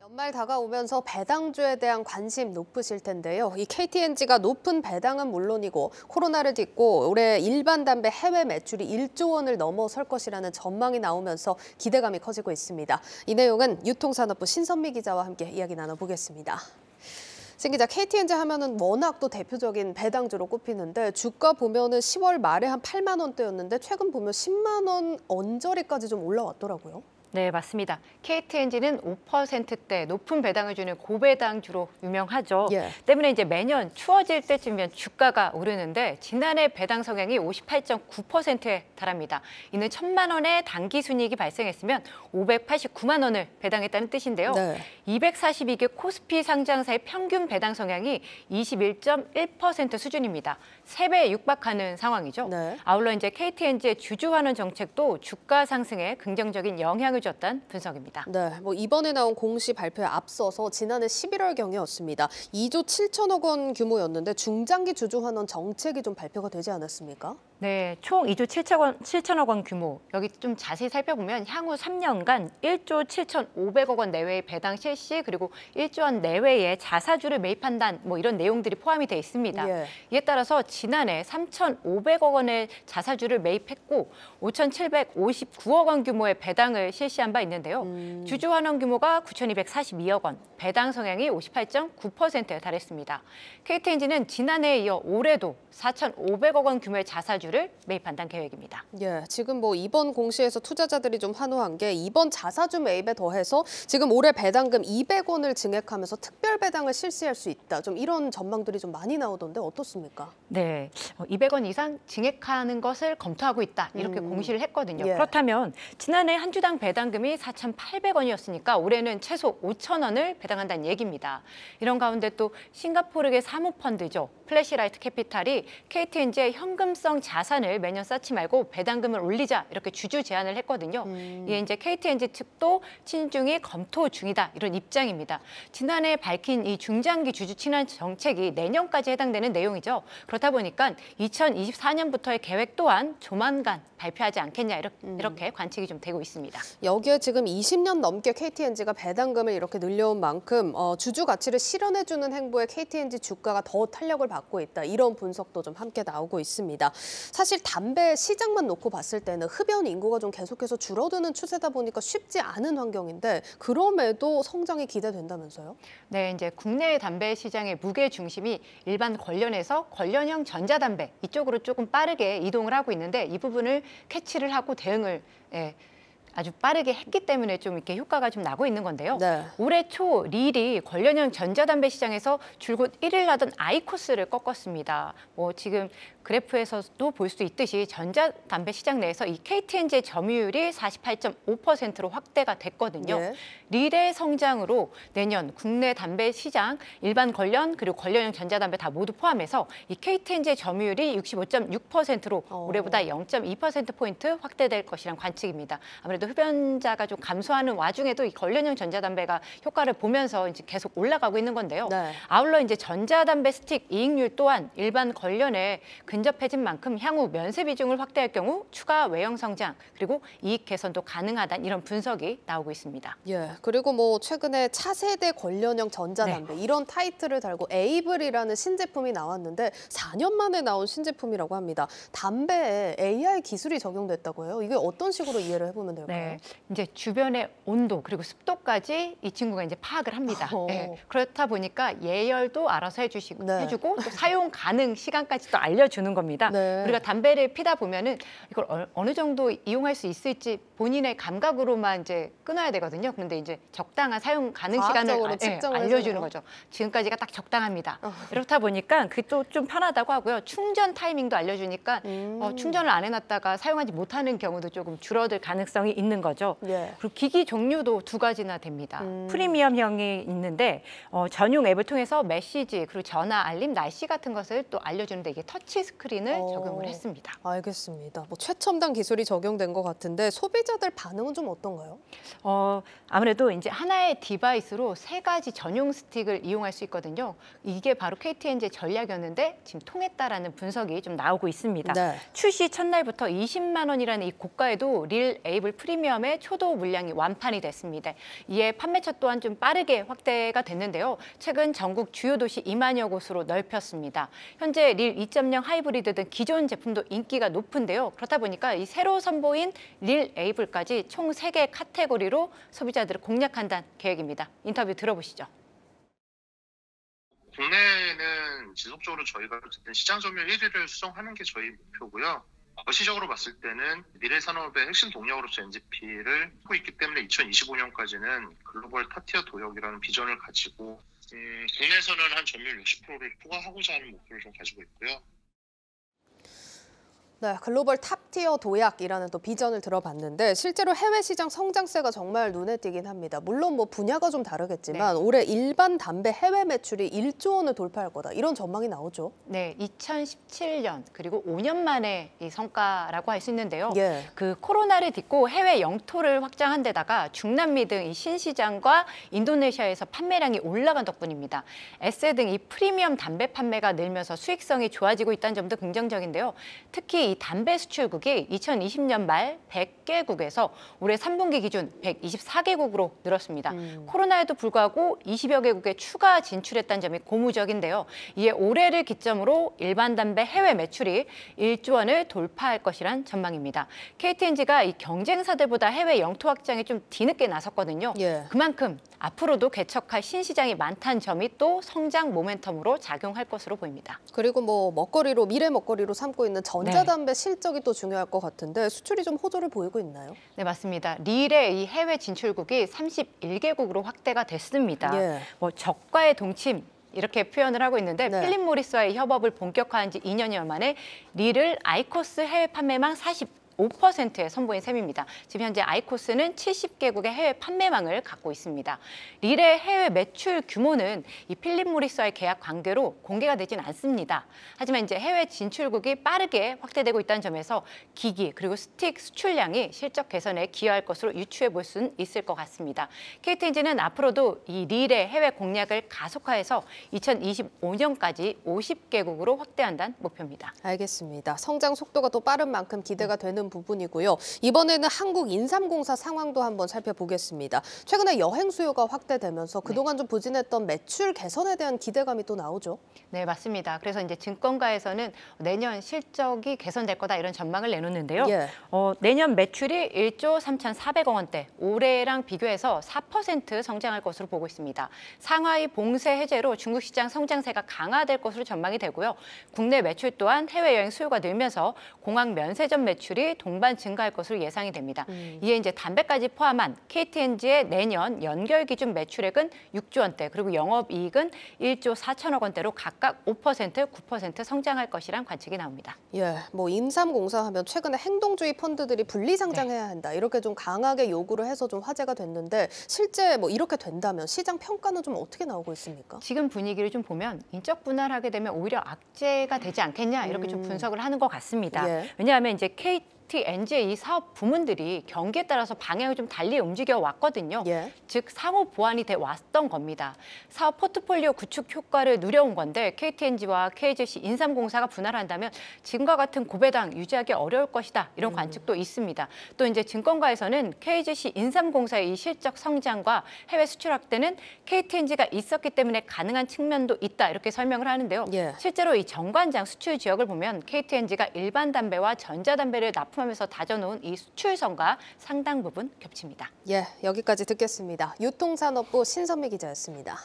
연말 다가오면서 배당주에 대한 관심 높으실 텐데요. 이 KT&G가 높은 배당은 물론이고 코로나를 딛고 올해 일반 담배 해외 매출이 1조 원을 넘어설 것이라는 전망이 나오면서 기대감이 커지고 있습니다. 이 내용은 유통산업부 신선미 기자와 함께 이야기 나눠보겠습니다. 신 기자, KT&G 하면은 워낙 또 대표적인 배당주로 꼽히는데 주가 보면은 10월 말에 한 8만 원대였는데 최근 보면 10만 원 언저리까지 좀 올라왔더라고요. 네, 맞습니다. KT&G는 5%대 높은 배당을 주는 고배당주로 유명하죠. 때문에 이제 매년 추워질 때쯤이면 주가가 오르는데 지난해 배당 성향이 58.9%에 달합니다. 이는 1,000만 원의 단기 순이익이 발생했으면 589만 원을 배당했다는 뜻인데요. 242개 코스피 상장사의 평균 배당 성향이 21.1% 수준입니다. 3배에 육박하는 상황이죠. 아울러 이제 KT&G의 주주환원 정책도 주가 상승에 긍정적인 영향을 줬다는 분석입니다. 네, 이번에 나온 공시 발표에 앞서서 지난해 11월경이었습니다. 2조 7천억 원 규모였는데 중장기 주주환원 정책이 좀 발표가 되지 않았습니까? 네, 총 2조 7천억 원 규모. 여기 좀 자세히 살펴보면 향후 3년간 1조 7,500억 원 내외의 배당 실시 그리고 1조 원 내외의 자사주를 매입한다는 이런 내용들이 포함이 돼 있습니다. 이에 따라서 지난해 3,500억 원의 자사주를 매입했고 5,759억 원 규모의 배당을 실시한 바 있는데요. 주주 환원 규모가 9,242억 원, 배당 성향이 58.9%에 달했습니다. KT&G는 지난해에 이어 올해도 4,500억 원 규모의 자사주를 매입한다는 계획입니다. 지금 이번 공시에서 투자자들이 좀 환호한 게 이번 자사주 매입에 더해서 지금 올해 배당금 200원을 증액하면서 특별 배당을 실시할 수 있다. 좀 이런 전망들이 좀 많이 나오던데 어떻습니까? 네, 200원 이상 증액하는 것을 검토하고 있다. 이렇게 공시를 했거든요. 그렇다면 지난해 한 주당 배당금이 4,800원이었으니까 올해는 최소 5,000원을 배당한다는 얘기입니다. 이런 가운데 또 싱가포르계 사모펀드죠. 플래시라이트 캐피탈이 KT&G의 현금성 자산을 매년 쌓지 말고 배당금을 올리자 이렇게 주주 제안을 했거든요. 이에 이제 KT&G 측도 친중이 검토 중이다 이런 입장입니다. 지난해 밝힌 이 중장기 주주 친환 정책이 내년까지 해당되는 내용이죠. 그렇다 보니까 2024년부터의 계획 또한 조만간 발표하지 않겠냐 이렇게 관측이 좀 되고 있습니다. 여기에 지금 20년 넘게 KT&G가 배당금을 이렇게 늘려온 만큼 주주 가치를 실현해주는 행보에 KT&G 주가가 더 탄력을 받고 있다. 이런 분석도 좀 함께 나오고 있습니다. 사실 담배 시장만 놓고 봤을 때는 흡연 인구가 좀 계속해서 줄어드는 추세다 보니까 쉽지 않은 환경인데 그럼에도 성장이 기대된다면서요? 네, 이제 국내 담배 시장의 무게 중심이 일반 관련해서 관련형 전자담배 이쪽으로 조금 빠르게 이동을 하고 있는데 이 부분을 캐치를 하고 대응을 아주 빠르게 했기 때문에 좀 이렇게 효과가 좀 나고 있는 건데요. 올해 초 릴이 관련형 전자담배 시장에서 줄곧 1위를 하던 아이코스를 꺾었습니다. 지금 그래프에서도 볼 수 있듯이 전자담배 시장 내에서 이 KT&G의 점유율이 48.5%로 확대가 됐거든요. 릴의 성장으로 내년 국내 담배 시장 일반 관련 그리고 관련형 전자담배 다 모두 포함해서 이 KT&G의 점유율이 65.6%로 올해보다 0.2%포인트 확대될 것이란 관측입니다. 아무래도 흡연자가 좀 감소하는 와중에도 이 관련형 전자담배가 효과를 보면서 이제 계속 올라가고 있는 건데요. 아울러 이제 전자담배 스틱 이익률 또한 일반 관련에 근접해진 만큼 향후 면세 비중을 확대할 경우 추가 외형 성장 그리고 이익 개선도 가능하다는 이런 분석이 나오고 있습니다. 그리고 최근에 차세대 관련형 전자담배 이런 타이틀을 달고 에이블이라는 신제품이 나왔는데 4년 만에 나온 신제품이라고 합니다. 담배에 AI 기술이 적용됐다고 해요. 이게 어떤 식으로 이해를 해보면 될까요? 네, 이제 주변의 온도 그리고 습도까지 이 친구가 이제 파악을 합니다. 그렇다 보니까 예열도 알아서 해주고 또 사용 가능 시간까지 또 알려주는 겁니다. 우리가 담배를 피다 보면은 이걸 어느 정도 이용할 수 있을지 본인의 감각으로만 이제 끊어야 되거든요. 그런데 이제 적당한 사용 가능 시간을 알려주는 거죠. 지금까지가 딱 적당합니다. 이렇다 보니까 그게 또 좀 편하다고 하고요. 충전 타이밍도 알려주니까 충전을 안 해놨다가 사용하지 못하는 경우도 조금 줄어들 가능성이 있는 거죠. 그리고 기기 종류도 2가지나 됩니다. 프리미엄형이 있는데 전용 앱을 통해서 메시지 그리고 전화, 알림, 날씨 같은 것을 또 알려주는데 이게 터치 스크린을 적용을 했습니다. 알겠습니다. 최첨단 기술이 적용된 것 같은데 소비자들 반응은 좀 어떤가요? 아무래도 이제 하나의 디바이스로 3가지 전용 스틱을 이용할 수 있거든요. 이게 바로 KT&G의 전략이었는데 지금 통했다라는 분석이 좀 나오고 있습니다. 출시 첫날부터 20만 원이라는 이 고가에도 릴 에이블 프리 프리미엄의 초도 물량이 완판이 됐습니다. 이에 판매처 또한 좀 빠르게 확대가 됐는데요. 최근 전국 주요 도시 2만여 곳으로 넓혔습니다. 현재 릴 2.0 하이브리드 등 기존 제품도 인기가 높은데요. 그렇다 보니까 이 새로 선보인 릴 에이블까지 총 3개 카테고리로 소비자들을 공략한다는 계획입니다. 인터뷰 들어보시죠. 국내에는 지속적으로 저희가 어쨌든 시장 점유율 1위를 수성하는 게 저희 목표고요. 거시적으로 봤을 때는 미래 산업의 핵심 동력으로서 NGP를 하고 있기 때문에 2025년까지는 글로벌 탑티어 도약이라는 비전을 가지고 국내에서는 한 점유율 60%를 추가하고자 하는 목표를 좀 가지고 있고요. 네, 글로벌 탑티어 도약이라는 또 비전을 들어봤는데 실제로 해외 시장 성장세가 정말 눈에 띄긴 합니다. 물론 뭐 분야가 좀 다르겠지만 올해 일반 담배 해외 매출이 1조 원을 돌파할 거다. 이런 전망이 나오죠. 네, 2017년 그리고 5년 만에 이 성과라고 할 수 있는데요. 예. 그 코로나를 딛고 해외 영토를 확장한 데다가 중남미 등 이 신시장과 인도네시아에서 판매량이 올라간 덕분입니다. 에세 등 이 프리미엄 담배 판매가 늘면서 수익성이 좋아지고 있다는 점도 긍정적인데요. 특히 이 담배 수출국이 2020년 말 100개국에서 올해 3분기 기준 124개국으로 늘었습니다. 코로나에도 불구하고 20여 개국에 추가 진출했다는 점이 고무적인데요. 이에 올해를 기점으로 일반 담배 해외 매출이 1조 원을 돌파할 것이란 전망입니다. KT&G가 이 경쟁사들보다 해외 영토 확장에 좀 뒤늦게 나섰거든요. 예. 그만큼 앞으로도 개척할 신시장이 많다는 점이 또 성장 모멘텀으로 작용할 것으로 보입니다. 그리고 뭐 먹거리로 미래 먹거리로 삼고 있는 전자담배 실적이 또 중요할 것 같은데 수출이 좀 호조를 보이고 있나요? 네, 맞습니다. 릴의 이 해외 진출국이 31개국으로 확대가 됐습니다. 예. 뭐 적과의 동침 이렇게 표현을 하고 있는데 네. 필립 모리스와의 협업을 본격화한 지 2년여 만에 릴을 아이코스 해외 판매망 5%에 선보인 셈입니다. 지금 현재 아이코스는 70개국의 해외 판매망을 갖고 있습니다. 릴의 해외 매출 규모는 이 필립 모리스와의 계약 관계로 공개가 되진 않습니다. 하지만 이제 해외 진출국이 빠르게 확대되고 있다는 점에서 기기 그리고 스틱 수출량이 실적 개선에 기여할 것으로 유추해 볼 수는 있을 것 같습니다. KT&G는 앞으로도 이 릴의 해외 공략을 가속화해서 2025년까지 50개국으로 확대한다는 목표입니다. 알겠습니다. 성장 속도가 또 빠른 만큼 기대가 되는 부분이고요. 이번에는 한국인삼공사 상황도 한번 살펴보겠습니다. 최근에 여행 수요가 확대되면서 그동안 좀 부진했던 매출 개선에 대한 기대감이 또 나오죠. 네, 맞습니다. 그래서 이제 증권가에서는 내년 실적이 개선될 거다 이런 전망을 내놓는데요. 예. 내년 매출이 1조 3,400억 원대, 올해랑 비교해서 4% 성장할 것으로 보고 있습니다. 상하이 봉쇄 해제로 중국 시장 성장세가 강화될 것으로 전망이 되고요. 국내 매출 또한 해외여행 수요가 늘면서 공항 면세점 매출이 동반 증가할 것으로 예상이 됩니다. 이에 이제 담배까지 포함한 KT&G의 내년 연결 기준 매출액은 6조 원대, 그리고 영업이익은 1조 4천억 원대로 각각 5%, 9% 성장할 것이란 관측이 나옵니다. 예, 뭐 인삼공사 하면 최근에 행동주의 펀드들이 분리 상장해야 한다 이렇게 좀 강하게 요구를 해서 좀 화제가 됐는데 실제 뭐 이렇게 된다면 시장 평가는 좀 어떻게 나오고 있습니까? 지금 분위기를 좀 보면 인적 분할하게 되면 오히려 악재가 되지 않겠냐 이렇게 좀 분석을 하는 것 같습니다. 예. 왜냐하면 이제 KT&G의 이 사업 부문들이 경기에 따라서 방향을 좀 달리 움직여 왔거든요. 예. 즉 상호 보완이 돼 왔던 겁니다. 사업 포트폴리오 구축 효과를 누려온 건데 KT&G와 KGC 인삼공사가 분할한다면 지금과 같은 고배당 유지하기 어려울 것이다 이런 관측도 있습니다. 또 이제 증권가에서는 KGC 인삼공사의 이 실적 성장과 해외 수출 확대는 KT&G가 있었기 때문에 가능한 측면도 있다 이렇게 설명을 하는데요. 예. 실제로 이 정관장 수출 지역을 보면 KT&G가 일반 담배와 전자담배를 납품하면서 다져놓은 이 수출선과 상당 부분 겹칩니다. 예, 여기까지 듣겠습니다. 유통산업부 신선미 기자였습니다.